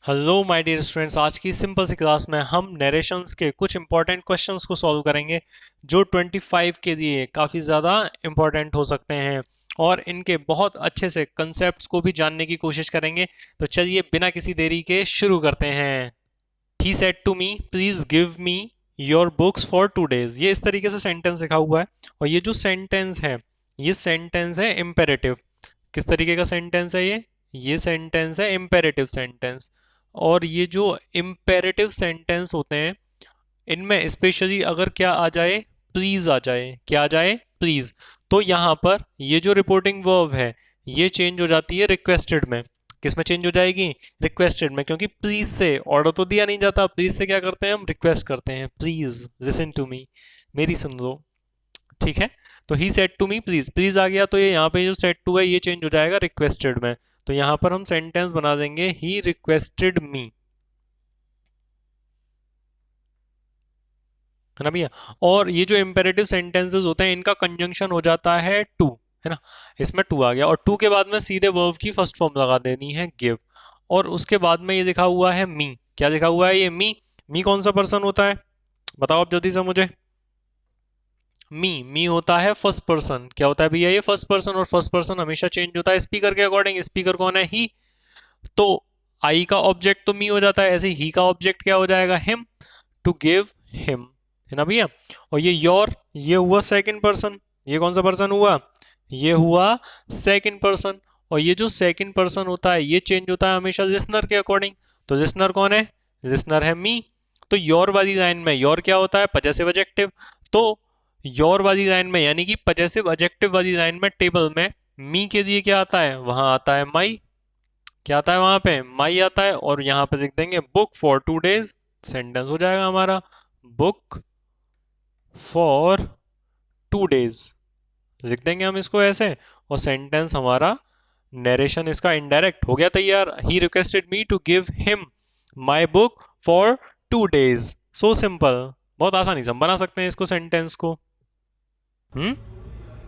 Hello my dear students, आज की simple सी class में हम नरेशंस के कुछ इंपॉर्टेंट क्वेश्चंस को सॉल्व करेंगे जो 25 के लिए काफ़ी ज़्यादा इंपॉर्टेंट हो सकते हैं और इनके बहुत अच्छे से कंसेप्ट्स को भी जानने की कोशिश करेंगे। तो चलिए बिना किसी देरी के शुरू करते हैं। He said to me please give me your books for 2 days। ये इस तरीके से सेंटेंस लिखा हुआ है और ये जो सेंटेंस है ये सेंटेंस है इम्पेरेटिव। किस तरीके का सेंटेंस है ये सेंटेंस है इम्पेरेटिव सेंटेंस। और ये जो इम्पेरेटिव सेंटेंस होते हैं इनमें स्पेशली अगर क्या आ जाए, प्लीज आ जाए, क्या आ जाए, प्लीज, तो यहाँ पर ये जो रिपोर्टिंग वर्ब है ये चेंज हो जाती है रिक्वेस्टेड में। किस में चेंज हो जाएगी? रिक्वेस्टेड में, क्योंकि प्लीज से ऑर्डर तो दिया नहीं जाता, प्लीज से क्या करते हैं हम? रिक्वेस्ट करते हैं, प्लीज लिसन टू मी, मेरी सुन लो। ठीक है, तो he said to me please, please आ गया तो ये यहाँ पे जो सेड टू है ये चेंज हो जाएगा रिक्वेस्टेड में। तो यहाँ पर हम सेंटेंस बना देंगे ही रिक्वेस्टेड मी, है ना भैया। और ये जो इम्पेरेटिव सेंटेंसेस होते हैं इनका कंजंक्शन हो जाता है टू, है ना। इसमें टू आ गया और टू के बाद में सीधे वर्ब की फर्स्ट फॉर्म लगा देनी है गिव। और उसके बाद में ये लिखा हुआ है मी, क्या लिखा हुआ है ये? मी। मी कौन सा पर्सन होता है बताओ आप जल्दी से मुझे। मी होता है फर्स्ट पर्सन। क्या होता है भैया? ये फर्स्ट पर्सन, और फर्स्ट पर्सन हमेशा चेंज होता है स्पीकर के अकॉर्डिंग। स्पीकर कौन है? ही। तो आई का ऑब्जेक्ट तो मी हो जाता है, ऐसे ही का ऑब्जेक्ट क्या हो जाएगा? हिम, टू गिव हिम, है ना भैया। और ये योर, ये हुआ सेकंड पर्सन। ये कौन सा पर्सन हुआ? ये हुआ सेकंड पर्सन। और ये जो सेकंड पर्सन होता है ये चेंज होता है हमेशा लिसनर के अकॉर्डिंग। तो लिसनर कौन है? लिसनर है मी। तो योर वाली लाइन में योर क्या होता है? Possessive adjective. तो योर वाली लाइन में यानी कि पजेसिव एडजेक्टिव वाली लाइन में टेबल में मी के लिए क्या आता है? वहां आता है माई। क्या आता है वहां पे? माई आता है। और यहाँ पे लिख देंगे बुक फॉर 2 days। सेंटेंस हो जाएगा हमारा बुक फॉर 2 days। लिख देंगे हम इसको ऐसे और सेंटेंस हमारा, नरेशन इसका इनडायरेक्ट हो गया तैयार। He requested me to give him my book for 2 days। So simple, बहुत आसानी से हम बना सकते हैं इसको, सेंटेंस को। हम्म,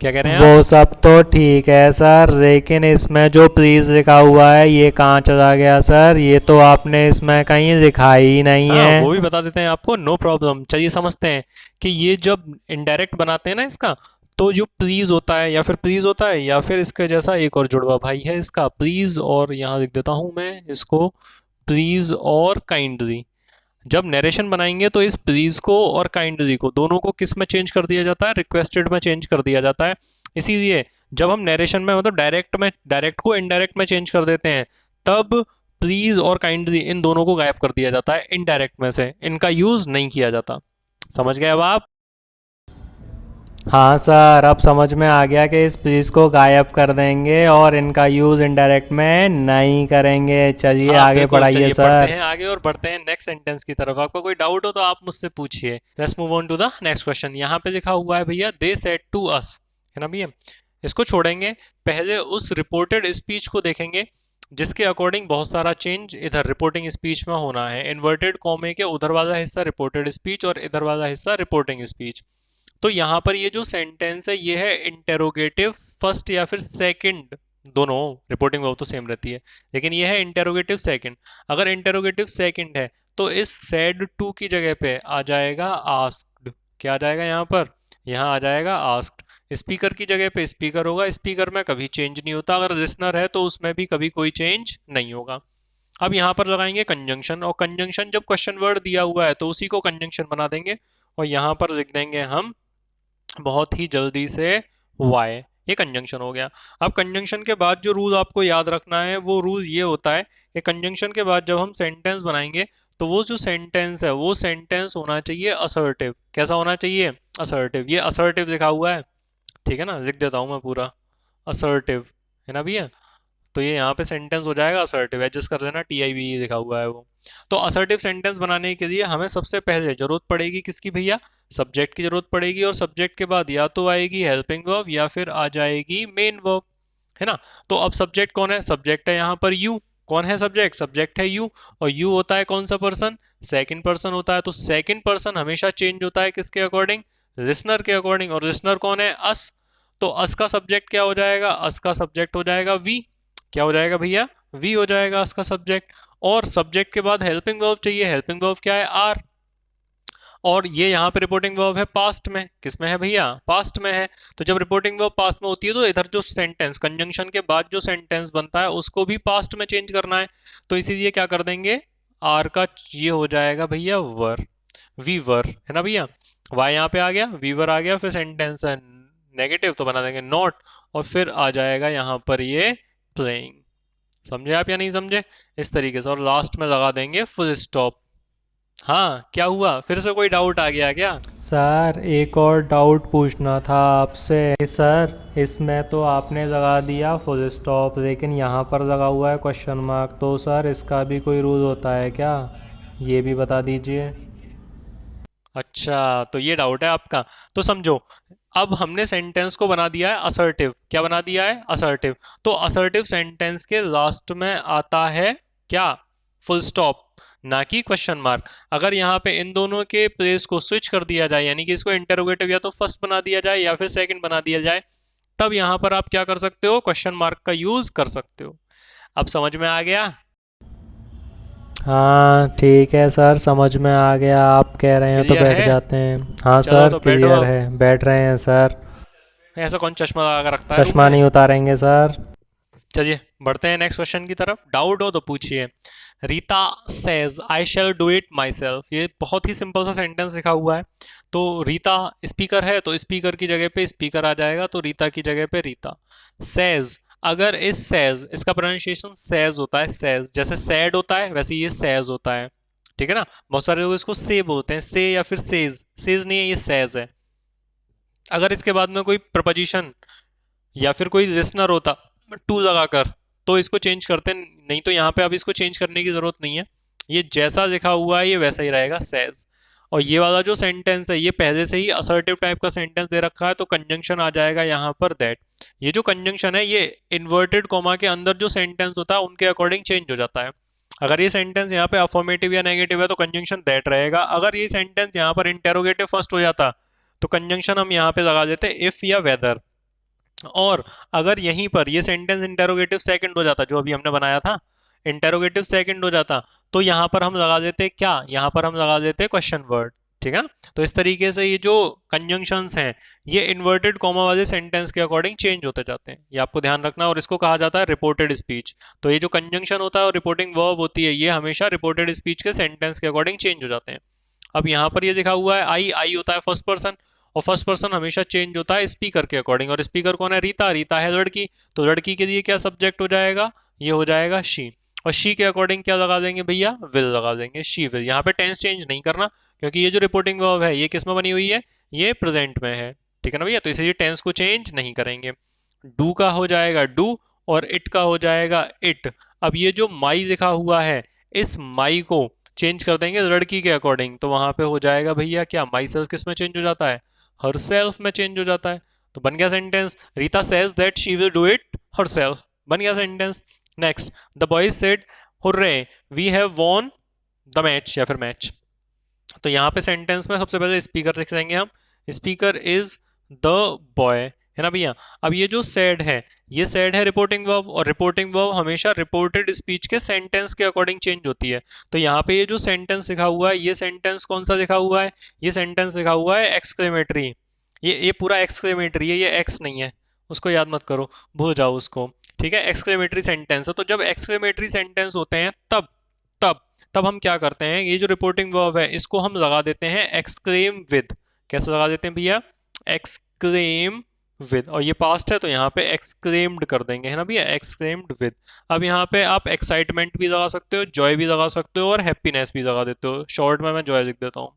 क्या कह रहे हैं वो आप? सब तो ठीक है सर, लेकिन इसमें जो प्लीज लिखा हुआ है ये कहाँ चला गया सर? ये तो आपने इसमें कहीं लिखा ही नहीं हाँ, है। वो भी बता देते हैं आपको, नो प्रॉब्लम। चलिए समझते हैं कि ये जब इनडायरेक्ट बनाते हैं ना इसका, तो जो प्लीज होता है या फिर प्लीज होता है या फिर इसके जैसा एक और जुड़वा भाई है इसका प्लीज, और यहाँ लिख देता हूं मैं इसको प्लीज और काइंडली। जब नरेशन बनाएंगे तो इस प्लीज को और काइंडली को दोनों को किस में चेंज कर दिया जाता है? रिक्वेस्टेड में चेंज कर दिया जाता है। इसीलिए जब हम नरेशन में मतलब डायरेक्ट में, डायरेक्ट को इनडायरेक्ट में चेंज कर देते हैं तब प्लीज और काइंडली इन दोनों को गायब कर दिया जाता है, इनडायरेक्ट में से इनका यूज नहीं किया जाता। समझ गए अब आप? हाँ सर, अब समझ में आ गया कि इस प्लीज को गायब कर देंगे और इनका यूज़ इनडायरेक्ट में नहीं करेंगे। चलिए हाँ आगे बिल्कुल, बढ़ाइए चलिए पढ़ते सर। हैं आगे और बढ़ते हैं नेक्स्ट सेंटेंस की तरफ। आपको कोई डाउट हो तो आप मुझसे पूछिए। Let's move on to the next question. यहाँ पे लिखा हुआ है भैया दे सेड टू अस, है ना भैया। इसको छोड़ेंगे, पहले उस रिपोर्टेड स्पीच को देखेंगे जिसके अकॉर्डिंग बहुत सारा चेंज इधर रिपोर्टिंग स्पीच में होना है। इन्वर्टेड कॉमे के उधर वाला हिस्सा रिपोर्टेड स्पीच और इधर वाला हिस्सा रिपोर्टिंग स्पीच। तो यहाँ पर ये जो सेंटेंस है ये है इंटेरोगेटिव फर्स्ट या फिर सेकंड, दोनों रिपोर्टिंग वर्ब तो सेम रहती है, लेकिन ये है इंटेरोगेटिव सेकंड। अगर इंटेरोगेटिव सेकंड है तो इस सेड टू की जगह पे आ जाएगा आस्क्ड। क्या आ जाएगा यहाँ पर? यहाँ आ जाएगा आस्क्ड। स्पीकर की जगह पे स्पीकर होगा, स्पीकर में कभी चेंज नहीं होता। अगर लिसनर है तो उसमें भी कभी कोई चेंज नहीं होगा। अब यहाँ पर लगाएंगे कंजंक्शन, और कंजंक्शन जब क्वेश्चन वर्ड दिया हुआ है तो उसी को कंजंक्शन बना देंगे। और यहाँ पर लिख देंगे हम बहुत ही जल्दी से वाई। ये कंजंक्शन हो गया। अब कंजंक्शन के बाद जो रूल आपको याद रखना है वो रूल ये होता है कि कंजंक्शन के बाद जब हम सेंटेंस बनाएंगे तो वो जो सेंटेंस है वो सेंटेंस होना चाहिए असर्टिव। कैसा होना चाहिए? असर्टिव। ये असर्टिव लिखा हुआ है, ठीक है ना, लिख देता हूं मैं पूरा, असर्टिव, है ना भैया। तो ये यहाँ पे सेंटेंस हो जाएगा असर्टिव। एडजस्ट कर लेना, TIV लिखा हुआ है वो। तो असर्टिव सेंटेंस बनाने के लिए हमें सबसे पहले जरूरत पड़ेगी किसकी भैया? सब्जेक्ट की जरूरत पड़ेगी। और सब्जेक्ट के बाद या तो आएगी हेल्पिंग वर्ब या फिर आ जाएगी मेन वर्ब, है ना। तो अब सब्जेक्ट कौन है? सब्जेक्ट है यहाँ पर यू। कौन है सब्जेक्ट? सब्जेक्ट है यू। और यू होता है कौन सा पर्सन? सेकंड पर्सन होता है। तो सेकंड पर्सन हमेशा चेंज होता है किसके अकॉर्डिंग? लिसनर के अकॉर्डिंग। और लिसनर कौन है? अस। तो अस का सब्जेक्ट क्या हो जाएगा? अस का सब्जेक्ट हो जाएगा वी। क्या हो जाएगा भैया? वी हो जाएगा अस का सब्जेक्ट। और सब्जेक्ट के बाद हेल्पिंग वर्ब चाहिए। हेल्पिंग वर्ब क्या है? आर। और ये यहाँ पे रिपोर्टिंग वर्ब है पास्ट में। किस में है भैया? पास्ट में है। तो जब रिपोर्टिंग वर्ब पास्ट में होती है तो इधर जो सेंटेंस कंजंक्शन के बाद जो सेंटेंस बनता है उसको भी पास्ट में चेंज करना है। तो इसीलिए क्या कर देंगे, आर का ये हो जाएगा भैया वर, वी वर, है ना भैया। वाई यहाँ पे आ गया, वी वर आ गया, फिर सेंटेंस है नेगेटिव तो बना देंगे नॉट, और फिर आ जाएगा यहाँ पर ये प्लेइंग। समझे आप या नहीं समझे? इस तरीके से, और लास्ट में लगा देंगे फुल स्टॉप। हाँ क्या हुआ, फिर से कोई डाउट आ गया क्या? सर एक और डाउट पूछना था आपसे। सर इसमें तो आपने लगा दिया फुल स्टॉप, लेकिन यहाँ पर लगा हुआ है क्वेश्चन मार्क, तो सर इसका भी कोई रूल होता है क्या? ये भी बता दीजिए। अच्छा, तो ये डाउट है आपका। तो समझो, अब हमने सेंटेंस को बना दिया है असर्टिव। क्या बना दिया है? असर्टिव। तो असर्टिव सेंटेंस के लास्ट में आता है क्या? फुल स्टॉप, ना कि क्वेश्चन मार्क। अगर यहाँ पे इन दोनों के प्लेस को स्विच कर दिया जाए, यानी कि इसको इंटरोगेटिव या तो फर्स्ट बना दिया जाए या फिर सेकंड बना दिया जाए, तब यहाँ पर आप क्या कर सकते हो? क्वेश्चन मार्क का यूज कर सकते हो। अब समझ में आ गया? हाँ ठीक है सर, समझ में आ गया। आप कह रहे हैं तो क्लियर बैठ है? जाते हैं। हाँ चलो सर तो बैठो क्लियर अब। है, बैठ रहे हैं सर। ऐसा कौन चश्मा लगा कर रखता है रूम चश्मा में? नहीं उतारेंगे सर। चलिए बढ़ते हैं नेक्स्ट क्वेश्चन की तरफ। डाउट हो तो पूछिए। Rita says I shall do it my self. ये बहुत ही सिंपल सा सेंटेंस लिखा हुआ है। तो रीता स्पीकर है तो स्पीकर की जगह पे स्पीकर आ जाएगा, तो रीता की जगह पे रीता। सेज, अगर इस सेज, इसका प्रोनाउंसिएशन सेज होता है, सेज जैसे सैड होता है वैसे ये सेज होता है, ठीक है ना। बहुत सारे लोग इसको से बोलते हैं, से या फिर सेज, सेज नहीं है, ये सेज है। अगर इसके बाद में कोई प्रपोजिशन या फिर कोई लिसनर होता टू लगाकर तो इसको चेंज करते, नहीं तो यहाँ पे अब इसको चेंज करने की जरूरत नहीं है। ये जैसा लिखा हुआ है ये वैसा ही रहेगा, सेज। और ये वाला जो सेंटेंस है ये पहले से ही असर्टिव टाइप का सेंटेंस दे रखा है, तो कंजंक्शन आ जाएगा यहाँ पर दैट। ये जो कंजंक्शन है ये इन्वर्टेड कॉमा के अंदर जो सेंटेंस होता है उनके अकॉर्डिंग चेंज हो जाता है। अगर ये सेंटेंस यहाँ पे अफर्मेटिव या नेगेटिव है तो कंजंक्शन दैट रहेगा। अगर ये सेंटेंस यहाँ पर इंटेरोगेटिव फर्स्ट हो जाता तो कंजंक्शन हम यहाँ पे लगा देते इफ या वेदर। और अगर यहीं पर ये सेंटेंस इंटेरोगेटिव सेकंड हो जाता, जो अभी हमने बनाया था, इंटेरोगेटिव सेकंड हो जाता, तो यहां पर हम लगा देते क्या? यहां पर हम लगा देते क्वेश्चन वर्ड, ठीक है ना। तो इस तरीके से ये जो कंजंक्शंस हैं ये इन्वर्टेड कॉमा वाले सेंटेंस के अकॉर्डिंग चेंज होते जाते हैं, ये आपको ध्यान रखना। और इसको कहा जाता है रिपोर्टेड स्पीच। तो ये जो कंजंक्शन होता है और रिपोर्टिंग वर्ब होती है ये हमेशा रिपोर्टेड स्पीच के सेंटेंस के अकॉर्डिंग चेंज हो जाते हैं। अब यहाँ पर ये लिखा हुआ है आई, आई होता है फर्स्ट पर्सन, और फर्स्ट पर्सन हमेशा चेंज होता है स्पीकर के अकॉर्डिंग। और स्पीकर कौन है? रीता। रीता है लड़की, तो लड़की के लिए क्या सब्जेक्ट हो जाएगा? ये हो जाएगा शी। और शी के अकॉर्डिंग क्या लगा देंगे भैया? विल लगा देंगे, शी विल। यहाँ पे टेंस चेंज नहीं करना, क्योंकि ये जो रिपोर्टिंग वर्ब है ये किस में बनी हुई है? ये प्रेजेंट में है, ठीक है ना भैया। तो इसलिए टेंस को चेंज नहीं करेंगे। डू का हो जाएगा डू, और इट का हो जाएगा इट। अब ये जो माई लिखा हुआ है इस माई को चेंज कर देंगे लड़की के अकॉर्डिंग, तो वहां पे हो जाएगा भैया क्या? माई सेल्फ किस में चेंज हो जाता है? हर सेल्फ में चेंज हो जाता है। तो बन गया sentence, Rita says that she will do it herself. बन गया sentence. Next, the boys said hurray we have won the match, या फिर मैच। तो यहाँ पे सेंटेंस में सबसे पहले स्पीकर लिख देंगे हम। स्पीकर इज द बॉय, है ना भैया। अब ये जो सैड है, ये सैड है रिपोर्टिंग वर्ब, और रिपोर्टिंग वर्ब हमेशा रिपोर्टेड स्पीच के सेंटेंस के अकॉर्डिंग चेंज होती है। तो यहाँ पे ये जो सेंटेंस लिखा हुआ है ये सेंटेंस कौन सा लिखा हुआ है? ये सेंटेंस लिखा हुआ है एक्सक्लेमेटरी। ये पूरा एक्सक्लेमेटरी है, ये एक्स नहीं है, उसको याद मत करो, भूल जाओ उसको, ठीक है। एक्सक्लेमेटरी सेंटेंस है, तो जब एक्सक्लेमेटरी सेंटेंस होते हैं तब तब तब हम क्या करते हैं, ये जो रिपोर्टिंग वर्ब है इसको हम लगा देते हैं एक्सक्लेम विद। कैसे लगा देते हैं भैया? Exclaim with. और ये पास्ट है तो यहाँ पे एक्सक्लेम्ड कर देंगे, है ना भैया, एक्सक्लेम्ड विद। अब यहाँ पे आप एक्साइटमेंट भी लगा सकते हो, जॉय भी लगा सकते हो, और हैप्पीनेस भी लगा देते हो। शॉर्ट में मैं जॉय लिख देता हूँ,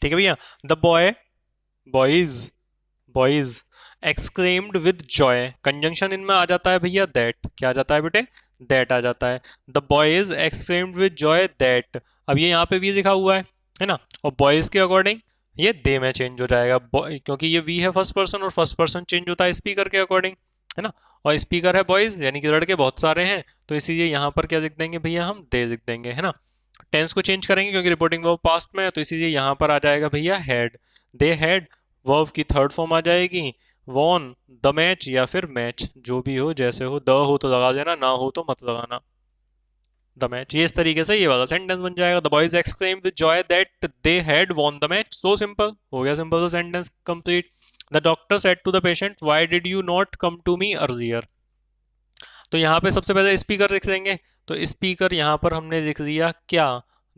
ठीक है भैया। The boy, boys, boys exclaimed with Joy. Conjunction इनमें आ जाता है भैया दैट। क्या आ जाता है बेटे? दैट आ जाता है। The boys exclaimed with joy that. अब ये यहाँ पे भी लिखा हुआ है ना। और बॉयज के अकॉर्डिंग ये दे में चेंज हो जाएगा, क्योंकि ये वी है फर्स्ट पर्सन, और फर्स्ट पर्सन चेंज होता है स्पीकर के अकॉर्डिंग, है ना। और स्पीकर है बॉयज, यानी कि लड़के बहुत सारे हैं, तो इसीलिए यहाँ पर क्या लिख देंगे भैया? हम दे लिख देंगे, है ना। टेंस को चेंज करेंगे क्योंकि रिपोर्टिंग वर्ब पास्ट में है, तो इसीलिए यहाँ पर आ जाएगा भैया हैड। दे हैड, वर्ब की थर्ड फॉर्म आ जाएगी वॉन द मैच, या फिर मैच, जो भी हो जैसे हो। द हो तो लगा देना, ना हो तो मत लगाना। The match. ये इस तरीके से ये वाला सेंटेंस बन जाएगा। The boys exclaim with joy that they had won the match. So simple हो गया, सिंपल सा sentence complete. The doctor said to the patient why did you not come to me earlier. तो यहाँ पे सबसे पहले स्पीकर लिख देंगे। तो स्पीकर यहाँ पर हमने लिख दिया क्या,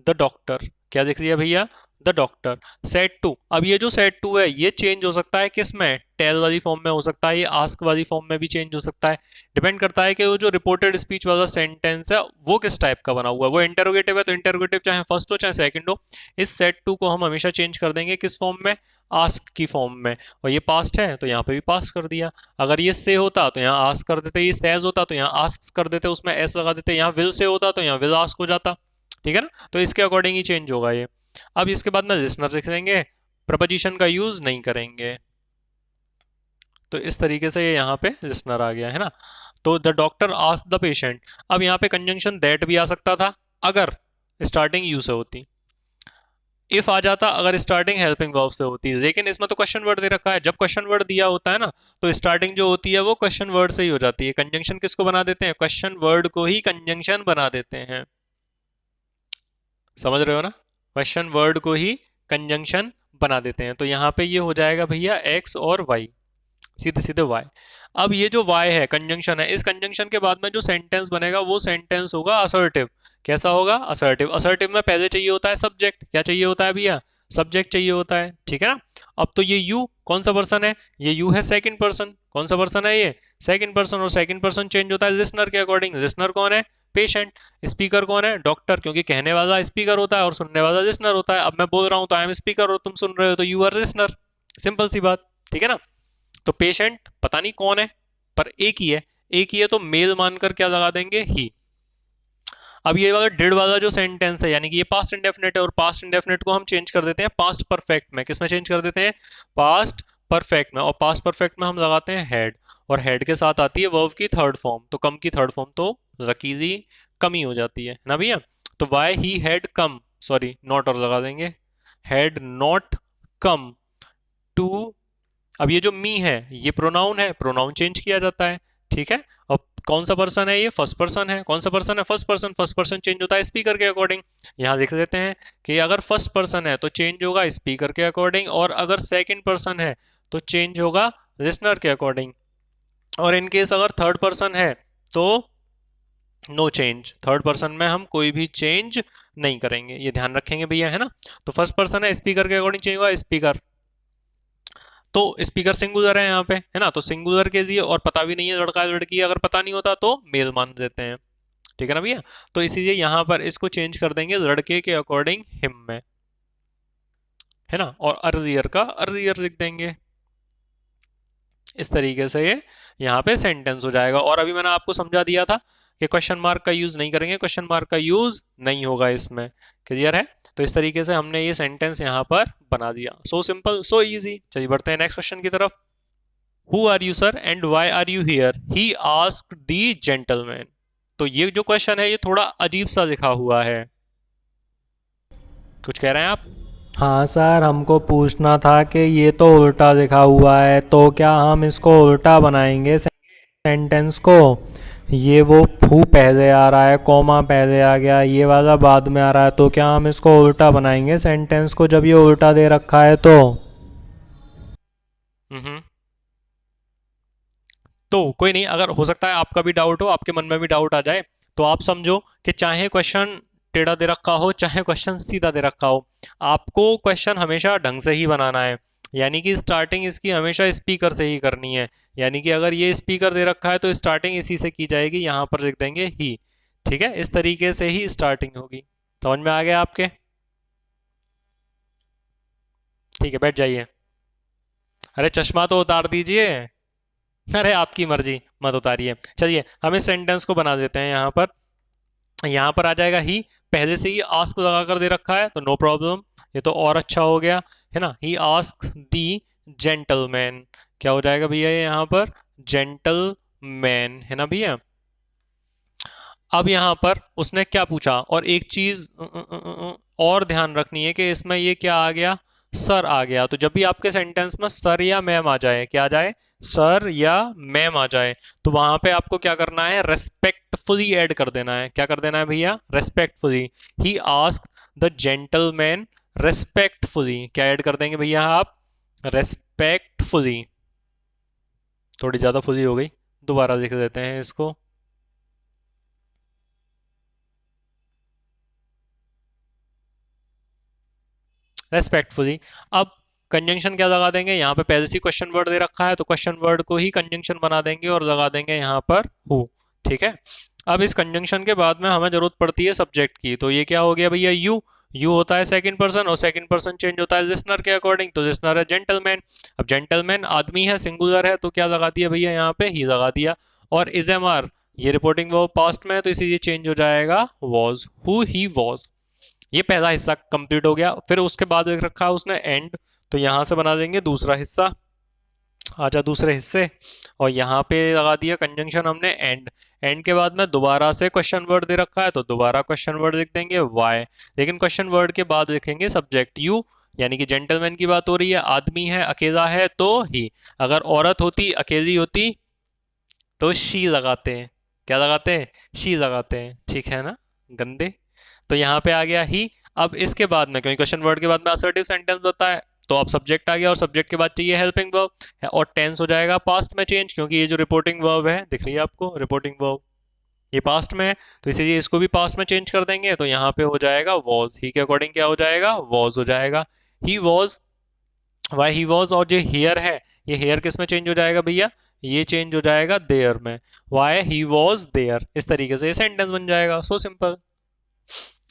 द डॉक्टर। क्या लिख दिया भैया, द डॉक्टर। सेट टू, अब ये जो सेट टू है ये चेंज हो सकता है किस में, टेल वाली फॉर्म में हो सकता है, ये आस्क वाली फॉर्म में भी चेंज हो सकता है। डिपेंड करता है कि वो जो रिपोर्टेड स्पीच वाला सेंटेंस है वो किस टाइप का बना हुआ है। वो इंटेरोगेटिव है तो इंटेरोगेटिव चाहे फर्स्ट हो चाहे सेकंड हो। इस सेट टू को हम हमेशा चेंज कर देंगे किस फॉर्म में, आस्क की फॉर्म में। और ये पास्ट है तो यहाँ पे भी पास कर दिया। अगर ये से होता तो यहाँ आस्क कर देते, ये सेज होता तो यहाँ आस्क कर देते, उसमें एस लगा देते। यहाँ विल से होता तो यहाँ विल आस्क हो जाता। ठीक है ना, तो इसके अकॉर्डिंग ही चेंज होगा ये। अब इसके बाद में लिसनर लिख देंगे, प्रपोजिशन का यूज नहीं करेंगे। तो इस तरीके से ये यहाँ पे लिसनर आ गया है ना। तो the doctor asked the patient. अब यहाँ पे कंजंक्शन दैट भी आ सकता था अगर स्टार्टिंग यू से होती, इफ आ जाता अगर स्टार्टिंग हेल्पिंग वर्ब से होती, लेकिन इसमें तो क्वेश्चन वर्ड दे रखा है। जब क्वेश्चन वर्ड दिया होता है ना तो स्टार्टिंग जो होती है वो क्वेश्चन वर्ड से ही हो जाती है। कंजंक्शन किसको बना देते हैं, क्वेश्चन वर्ड को ही कंजंक्शन बना देते हैं। समझ रहे हो ना, क्वेश्चन वर्ड को ही कंजंक्शन बना देते हैं। तो यहाँ पे ये हो जाएगा भैया एक्स और वाई, सीधे सीधे वाई। अब ये जो वाई है कंजंक्शन है, इस कंजंक्शन के बाद में जो सेंटेंस बनेगा वो सेंटेंस होगा असर्टिव। कैसा होगा, असर्टिव। असर्टिव में पहले चाहिए होता है सब्जेक्ट। क्या चाहिए होता है भैया, सब्जेक्ट चाहिए होता है। ठीक है ना। अब तो ये यू कौन सा पर्सन है, ये यू है सेकंड पर्सन। कौन सा पर्सन है ये, सेकंड पर्सन। और सेकंड पर्सन चेंज होता है लिसनर के अकॉर्डिंग। लिसनर कौन है, पेशेंट। स्पीकर कौन है, डॉक्टर, क्योंकि कहने वाला स्पीकर होता है और सुनने वाला लिसनर होता है। अब मैं बोल रहा हूं तो आई एम स्पीकर और तुम सुन रहे हो तो यू आर लिसनर। सिंपल सी बात। ठीक है ना। तो पेशेंट पता नहीं कौन है पर एक ही है, एक ही है तो मेल मानकर क्या लगा देंगे, ही। अब ये वाला डिड वाला जो सेंटेंस है यानी कि ये पास्ट इंडेफिनिट है और पास्ट इंडेफिनिट को हम चेंज कर देते हैं पास्ट परफेक्ट में। किसमें चेंज कर देते हैं, पास्ट परफेक्ट में। और पास्ट परफेक्ट में हम लगाते हैं हेड, और हेड के साथ आती है वर्ब की थर्ड फॉर्म। तो कम की थर्ड फॉर्म तो लकीली कमी हो जाती है ना भैया। तो why he had come, sorry not और लगा देंगे, हैड नॉट कम टू। अब ये जो मी है ये प्रोनाउन है, प्रोनाउन चेंज किया जाता है। ठीक है। अब कौन सा पर्सन है, ये फर्स्ट पर्सन है। कौन सा पर्सन है, first person. First person change होता है स्पीकर के अकॉर्डिंग। यहाँ लिख देते हैं कि अगर फर्स्ट पर्सन है तो चेंज होगा स्पीकर के अकॉर्डिंग, और अगर सेकंड पर्सन है तो चेंज होगा लिसनर के अकॉर्डिंग। और इन केस अगर थर्ड पर्सन है तो नो चेंज। थर्ड पर्सन में हम कोई भी चेंज नहीं करेंगे, ये ध्यान रखेंगे भैया, है ना। तो फर्स्ट पर्सन है, स्पीकर के अकॉर्डिंग चेंज होगा स्पीकर। तो स्पीकर सिंगुलर है यहाँ पे, है ना। तो सिंगुलर के लिए और पता भी नहीं है लड़का है लड़की है, अगर पता नहीं होता तो मेल मान देते हैं। ठीक है ना भैया। तो इसीलिए यहाँ पर इसको चेंज कर देंगे लड़के के अकॉर्डिंग हिम में, है ना। और अर्जियर का अर्जियर लिख देंगे। इस तरीके से ये यहाँ पे सेंटेंस हो जाएगा। और अभी मैंने आपको समझा दिया था कि क्वेश्चन मार्क का यूज नहीं करेंगे, क्वेश्चन मार्क का यूज नहीं होगा इसमें। क्लियर है। तो इस तरीके से हमने ये सेंटेंस यहाँ पर बना दिया। So simple so easy. चलिए बढ़ते हैं नेक्स्ट क्वेश्चन की तरफ। Who are you sir and why are you here, he asked the gentleman. तो ये जो क्वेश्चन है ये थोड़ा अजीब सा लिखा हुआ है, कुछ कह रहे हैं आप। हाँ सर, हमको पूछना था कि ये तो उल्टा लिखा हुआ है, तो क्या हम इसको उल्टा बनाएंगे सेंटेंस को। ये वो फू पहले आ रहा है, कॉमा पहले आ गया, ये वाला बाद में आ रहा है, तो क्या हम इसको उल्टा बनाएंगे सेंटेंस को जब ये उल्टा दे रखा है तो। हम्म। तो कोई नहीं, अगर हो सकता है आपका भी डाउट हो, आपके मन में भी डाउट आ जाए, तो आप समझो कि चाहे क्वेश्चन टेढ़ा दे रखा हो चाहे क्वेश्चन सीधा दे रखा हो, आपको क्वेश्चन हमेशा ढंग से ही बनाना है। यानी कि स्टार्टिंग इसकी हमेशा स्पीकर से ही करनी है। यानी कि अगर ये स्पीकर दे रखा है तो स्टार्टिंग इसी से की जाएगी, यहाँ पर लिख देंगे ही। ठीक है, इस तरीके से ही स्टार्टिंग होगी। समझ में आ गया आपके। ठीक है, बैठ जाइए। अरे चश्मा तो उतार दीजिए। अरे आपकी मर्जी, मत उतारिए। चलिए हम इस सेंटेंस को बना देते हैं। यहाँ पर आ जाएगा ही, पहले से ही आस्क लगा कर दे रखा है तो नो प्रॉब्लम, ये तो और अच्छा हो गया, है ना। ही आस्क दी जेंटलमैन, क्या हो जाएगा भैया ये यहाँ पर, जेंटलमैन, है ना भैया। अब यहाँ पर उसने क्या पूछा, और एक चीज और ध्यान रखनी है कि इसमें ये क्या आ गया, सर आ गया, तो जब भी आपके सेंटेंस में सर या मैम आ जाए, क्या आ जाए, सर या मैम आ जाए, तो वहां पे आपको क्या करना है, रेस्पेक्टफुली ऐड कर देना है। क्या कर देना है भैया, respectfully. He ask the gentleman respectfully, क्या ऐड कर देंगे भैया आप, रेस्पेक्टफुली। थोड़ी ज्यादा फुली हो गई, दोबारा लिख देते हैं इसको। रेस्पेक्टफुली। अब कंजंक्शन क्या लगा देंगे, यहाँ पे पहले से क्वेश्चन वर्ड दे रखा है, तो क्वेश्चन वर्ड को ही कंजंक्शन बना देंगे और लगा देंगे यहाँ पर हु। ठीक है। अब इस कंजंक्शन के बाद में हमें जरूरत पड़ती है सब्जेक्ट की, तो ये क्या हो गया भैया, यू। यू होता है सेकंड पर्सन, और सेकंड पर्सन चेंज होता है लिसनर के अकॉर्डिंग, तो लिसनर है जेंटलमैन। अब जेंटलमैन आदमी है, सिंगुलर है, तो क्या लगा दिया भैया, यहाँ पे ही लगा दिया। और इज एम आर, ये रिपोर्टिंग वर्ब पास्ट में है, तो इसीलिए चेंज हो जाएगा वॉज, हु ही वॉज। ये पहला हिस्सा कंप्लीट हो गया। फिर उसके बाद एक रखा है उसने एंड, तो यहां से बना देंगे दूसरा हिस्सा। आजा दूसरे हिस्से, और यहाँ पे लगा दिया कंजंक्शन हमने एंड। एंड के बाद में दोबारा से क्वेश्चन वर्ड दे रखा है, तो दोबारा क्वेश्चन वर्ड लिख देंगे वाई। लेकिन क्वेश्चन वर्ड के बाद लिखेंगे सब्जेक्ट यू, यानी कि जेंटलमैन की बात हो रही है, आदमी है, अकेला है, तो ही। अगर औरत होती, अकेली होती, तो शी लगाते हैं। क्या लगाते हैं, शी लगाते हैं, ठीक है ना, गंदे। तो यहाँ पे आ गया ही। अब इसके बाद में, क्योंकि क्वेश्चन वर्ड के बाद में असर्टिव सेंटेंस होता है, तो अब सब्जेक्ट आ गया, और सब्जेक्ट के बाद चाहिए हेल्पिंग वर्ब, और टेंस हो जाएगा पास्ट में चेंज, क्योंकि ये जो रिपोर्टिंग वर्ब है, दिख रही है आपको रिपोर्टिंग वर्ब, ये पास्ट में है, तो इसीलिए इसको भी पास्ट में चेंज कर देंगे, तो यहाँ पे हो जाएगा वॉज। ही के अकॉर्डिंग क्या हो जाएगा, वॉज हो जाएगा। He was, why he was. और जो हेयर है, ये हेयर किस में चेंज हो जाएगा भैया, ये चेंज हो जाएगा देयर में। वाई ही वॉज देयर, इस तरीके से ये सेंटेंस बन जाएगा, सो सिंपल।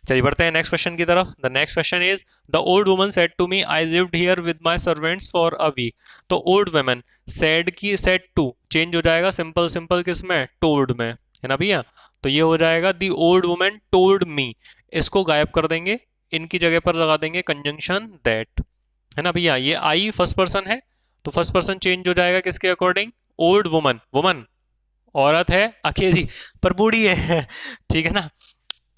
चलिए बढ़ते हैं नेक्स्ट क्वेश्चन की तरफ। The next question is, the old woman said to me I lived here with my servants for a week. तो ओल्ड वुमन, सेड की सेड टू चेंज हो जाएगा सिंपल सिंपल किस में, टोल्ड में, है ना भैया। तो ये हो जाएगा द ओल्ड वुमन टोल्ड मी, इसको गायब कर देंगे, इनकी जगह पर लगा देंगे कंजंक्शन दैट, है ना भैया। ये आई फर्स्ट पर्सन है, तो फर्स्ट पर्सन चेंज हो जाएगा किसके अकॉर्डिंग, ओल्ड वुमन। वुमन औरत है, अकेली, पर बूढ़ी है ठीक है ना,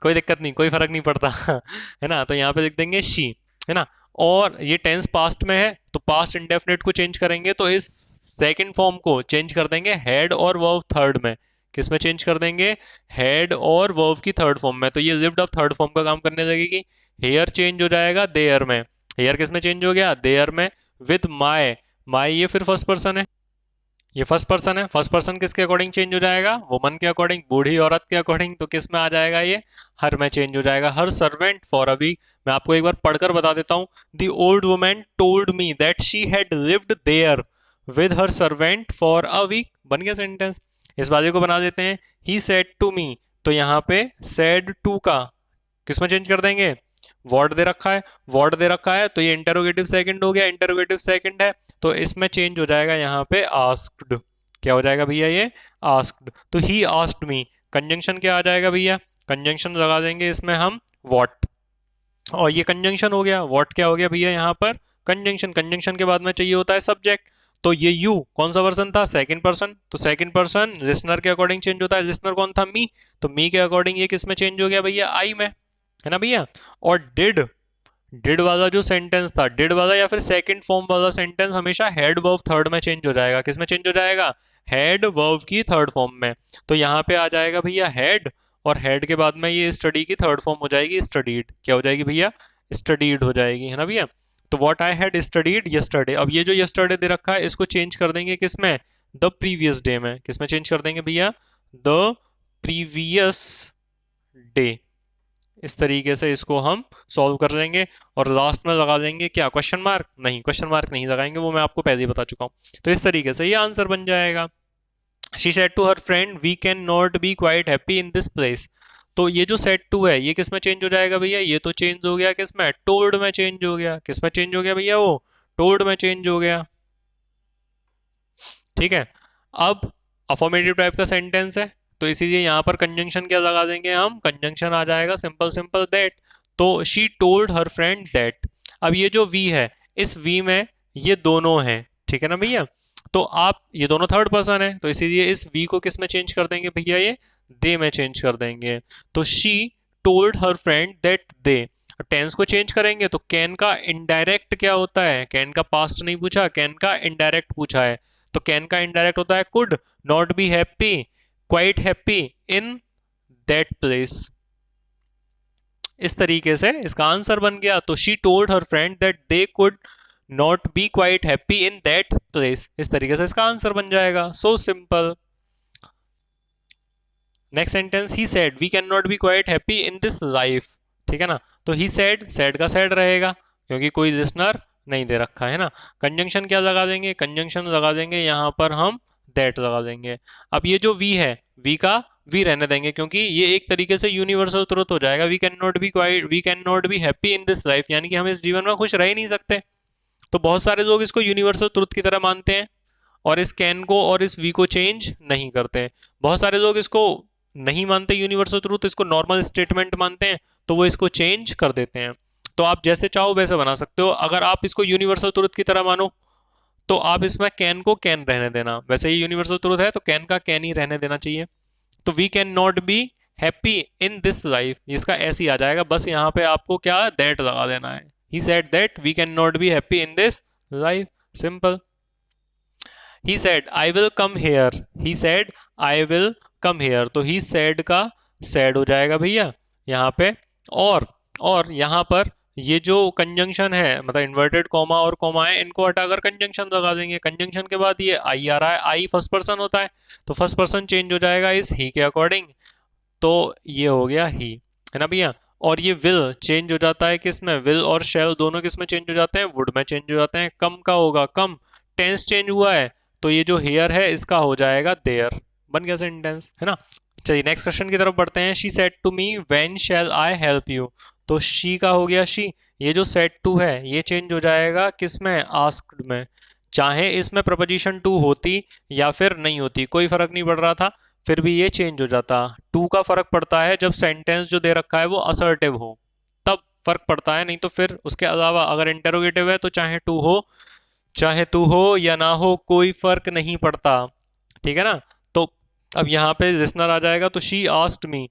कोई दिक्कत नहीं, कोई फर्क नहीं पड़ता है ना। तो यहाँ पे लिख देंगे शी, है ना। और ये टेंस पास्ट में है, तो पास्ट इंडेफिनिट को चेंज करेंगे, तो इस सेकंड फॉर्म को चेंज कर देंगे हेड और वर्ब थर्ड में। किस में चेंज कर देंगे, हेड और वर्ब की थर्ड फॉर्म में, तो ये लिव्ड अब थर्ड फॉर्म का काम करने लगेगी। हेयर चेंज हो जाएगा देयर में, हेयर किस में चेंज हो गया, देयर में। विद माई, माई ये फिर फर्स्ट पर्सन है, ये फर्स्ट पर्सन है, फर्स्ट पर्सन किसके अकॉर्डिंग चेंज हो जाएगा, वुमन के अकॉर्डिंग, बूढ़ी औरत के अकॉर्डिंग, तो किस में आ जाएगा ये, हर में चेंज हो जाएगा। Her servant for a week, मैं आपको एक बार पढ़कर बता देता हूँ। The old woman told me that she had lived there with her servant for a week, बन गया सेंटेंस। इस वाले को बना देते हैं, ही सेड टू मी, तो यहाँ पे सेड टू का किस में चेंज कर देंगे, वॉट दे रखा है, वॉट दे रखा है, तो ये इंटरोगेटिव सेकंड हो गया, इंटरोगेटिव सेकंड है, तो इसमें चेंज हो जाएगा यहाँ पे आस्क्ड। क्या हो जाएगा भैया, ये आस्क्ड। तो ही आस्क्ड मी, कंजंक्शन क्या आ जाएगा भैया, कंजंक्शन लगा देंगे इसमें हम वॉट, और ये कंजंक्शन हो गया। वॉट क्या हो गया भैया यहाँ पर, कंजंक्शन। कंजंक्शन के बाद में चाहिए होता है सब्जेक्ट, तो ये यू कौन सा पर्सन था, सेकंड पर्सन, तो सेकंड पर्सन लिसनर के अकॉर्डिंग चेंज होता है, लिसनर कौन था, मी, तो मी के अकॉर्डिंग ये किस में चेंज हो गया भैया, आई में, है ना भैया। और डिड, डिड वाला जो सेंटेंस था, डिड वाला या फिर सेकंड फॉर्म वाला सेंटेंस हमेशा हेड वर्ब थर्ड में चेंज हो जाएगा। किस में चेंज हो जाएगा, हेड वर्ब की थर्ड फॉर्म में, तो यहाँ पे आ जाएगा भैया हेड, और हेड के बाद में ये स्टडी की थर्ड फॉर्म हो जाएगी स्टडीड। क्या हो जाएगी भैया, स्टडीड हो जाएगी, है ना भैया। तो what I had studied yesterday, अब ये जो यस्टरडे दे रखा है इसको चेंज कर देंगे किस में, द प्रीवियस डे में। किस में चेंज कर देंगे भैया, द प्रीवियस डे। इस तरीके से इसको हम सॉल्व कर लेंगे, और लास्ट में लगा देंगे क्या, क्वेश्चन मार्क, नहीं क्वेश्चन मार्क नहीं लगाएंगे, वो मैं आपको पहले ही बता चुका हूँ। तो इस तरीके से ये आंसर बन जाएगा। She said to her friend we can not be quite happy in this place, तो ये जो सेड टू है ये किस में चेंज हो जाएगा भैया, ये तो चेंज हो गया किस में, टोल्ड में चेंज हो गया। किस में चेंज हो गया भैया, वो टोल्ड में चेंज हो गया, ठीक है। अब अफर्मेटिव टाइप का सेंटेंस है, तो इसीलिए यहाँ पर कंजंक्शन क्या लगा देंगे हम, कंजंक्शन आ जाएगा सिंपल सिंपल दैट। तो she told her friend that. अब ये जो वी है, इस वी में ये दोनों हैं, ठीक है ना भैया। तो आप ये दोनों थर्ड पर्सन है, तो इसीलिए इस वी को किस में चेंज कर देंगे भैया, ये दे में चेंज कर देंगे। तो she told her friend that they. Tense को चेंज करेंगे तो कैन का इनडायरेक्ट क्या होता है, कैन का पास्ट नहीं पूछा, कैन का इनडायरेक्ट पूछा है। तो कैन का इनडायरेक्ट होता है could not be happy, quite happy in that place. इस तरीके से इसका आंसर बन गया। तो she told her friend that they could not be quite happy in that place. इस तरीके से इसका आंसर बन जाएगा। So simple. Next sentence, he said we can not be quite happy in this life. ठीक है ना, तो ही सेड का सेड रहेगा क्योंकि कोई लिसनर नहीं दे रखा है ना। कंजंक्शन क्या लगा देंगे, कंजंक्शन लगा देंगे यहाँ पर हम दैट लगा देंगे। अब ये जो वी है, वी का वी रहने देंगे क्योंकि ये एक तरीके से यूनिवर्सल ट्रुथ हो जाएगा। We can not be happy in this life, यानी कि हम इस जीवन में खुश रह ही नहीं सकते। तो बहुत सारे लोग इसको यूनिवर्सल ट्रुथ की तरह मानते हैं और इस कैन को और इस वी को चेंज नहीं करते हैं। बहुत सारे लोग इसको नहीं मानते यूनिवर्सल ट्रूथ, इसको नॉर्मल स्टेटमेंट मानते हैं, तो वो इसको चेंज कर देते हैं। तो आप जैसे चाहो वैसे बना सकते हो। अगर आप इसको यूनिवर्सल ट्रूथ की तरह मानो तो आप इसमें कैन को कैन रहने देना, वैसे ये यूनिवर्सल ट्रूथ है तो कैन का कैन ही रहने देना चाहिए। तो we can not be happy in this life, इसका ऐसे ही आ जाएगा। बस यहाँ पे आपको क्या दैट लगा देना है। He said that we can not be happy in this life, simple. He said I will come here, he said I will come here, तो ही सेड का सेड हो जाएगा भैया यहाँ पे। और यहाँ पर ये जो कंजंक्शन है, मतलब इन्वर्टेड कॉमा और कॉमा है, इनको हटाकर कंजंक्शन लगा देंगे। कंजंक्शन के बाद ये आई आ रहा है, आई फर्स्ट पर्सन होता है तो फर्स्ट पर्सन चेंज हो जाएगा इस ही के अकॉर्डिंग, तो ये हो गया ही, है ना भैया। और ये विल चेंज हो जाता है किस में, विल और शैल दोनों किस में चेंज हो जाते हैं, वुड में चेंज हो जाते हैं। कम का होगा कम, टेंस चेंज हुआ है तो ये जो हेयर है इसका हो जाएगा देयर। बन गया सेंटेंस, है ना। चलिए नेक्स्ट क्वेश्चन की तरफ बढ़ते हैं। She said to me when shall I help you, तो शी का हो गया शी। ये जो सेड टू है ये चेंज हो जाएगा किस में, आस्क्ड में। चाहे इसमें प्रपोजिशन टू होती या फिर नहीं होती कोई फर्क नहीं पड़ रहा था, फिर भी ये चेंज हो जाता। टू का फर्क पड़ता है जब सेंटेंस जो दे रखा है वो असर्टिव हो, तब फर्क पड़ता है, नहीं तो फिर उसके अलावा अगर इंटेरोगेटिव है तो चाहे टू हो चाहे तू हो या ना हो कोई फर्क नहीं पड़ता, ठीक है ना। तो अब यहाँ पे लिसनर आ जाएगा, तो शी आस्क्ड मी,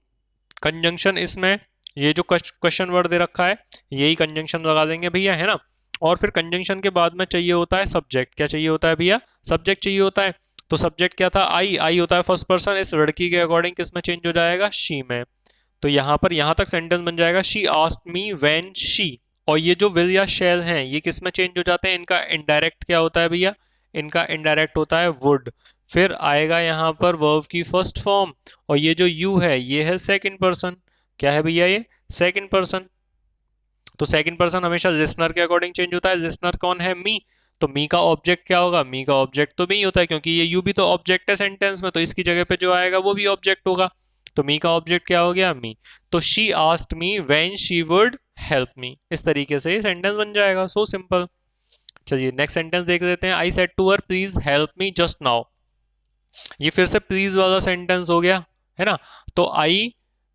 कंजंक्शन इसमें ये जो क्वेश्चन वर्ड दे रखा है यही कंजंक्शन लगा देंगे भैया, है ना। और फिर कंजंक्शन के बाद में चाहिए होता है सब्जेक्ट। क्या चाहिए होता है भैया, सब्जेक्ट चाहिए होता है। तो सब्जेक्ट क्या था, आई, आई होता है फर्स्ट पर्सन, इस लड़की के अकॉर्डिंग किस में चेंज हो जाएगा, शी में। तो यहाँ पर यहाँ तक सेंटेंस बन जाएगा she asked me when she. और ये जो विल या शेल हैं ये किस में चेंज हो जाते हैं, इनका इनडायरेक्ट क्या होता है भैया, इनका इनडायरेक्ट होता है वुड। फिर आएगा यहाँ पर वर्ब की फर्स्ट फॉर्म, और ये जो यू है ये है सेकंड पर्सन। क्या है भैया, ये सेकंड पर्सन। तो सेकंड पर्सन हमेशा लिसनर के अकॉर्डिंग चेंज होता है। लिसनर कौन है, मी। तो मी का ऑब्जेक्ट क्या होगा, मी का ऑब्जेक्ट तो मी होता है क्योंकि ये यू भी तो ऑब्जेक्ट है सेंटेंस में, तो इसकी जगह पे जो आएगा वो भी ऑब्जेक्ट होगा। तो मी का ऑब्जेक्ट क्या हो गया, मी। तो she asked me when she would help me. इस तरीके से सेंटेंस बन जाएगा। So simple. चलिए नेक्स्ट सेंटेंस देख लेते हैं। I said to her please help me just now. ये फिर से प्लीज वाला सेंटेंस हो गया, है ना। तो आई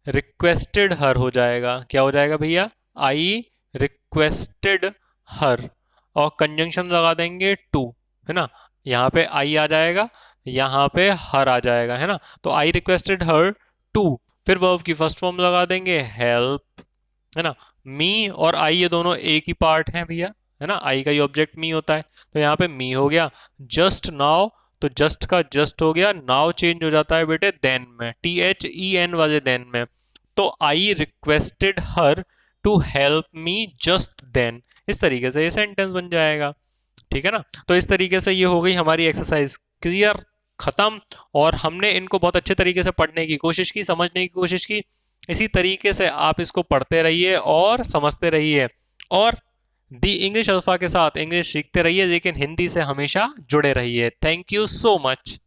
रिक्वेस्टेड हर हो जाएगा। क्या हो जाएगा भैया, आई रिक्वेस्टेड हर, और कंजंक्शन लगा देंगे टू, है ना। यहाँ पे आई आ जाएगा, यहाँ पे हर आ जाएगा, है ना। तो आई रिक्वेस्टेड हर टू, फिर वर्ब की फर्स्ट फॉर्म लगा देंगे हेल्प, है ना। मी और आई ये दोनों एक ही पार्ट हैं भैया, है ना। आई का ही ऑब्जेक्ट मी होता है, तो यहाँ पे मी हो गया। जस्ट नाउ, तो जस्ट का जस्ट हो गया, नाउ चेंज हो जाता है बेटे देन में, THEN वाले देन में। तो I requested her to help me just then. इस तरीके से ये सेंटेंस बन जाएगा, ठीक है ना। तो इस तरीके से ये हो गई हमारी एक्सरसाइज क्लियर, खत्म। और हमने इनको बहुत अच्छे तरीके से पढ़ने की कोशिश की, समझने की कोशिश की। इसी तरीके से आप इसको पढ़ते रहिए और समझते रहिए, और दी इंग्लिश अल्फा के साथ इंग्लिश सीखते रहिए, लेकिन हिंदी से हमेशा जुड़े रहिए। Thank you so much.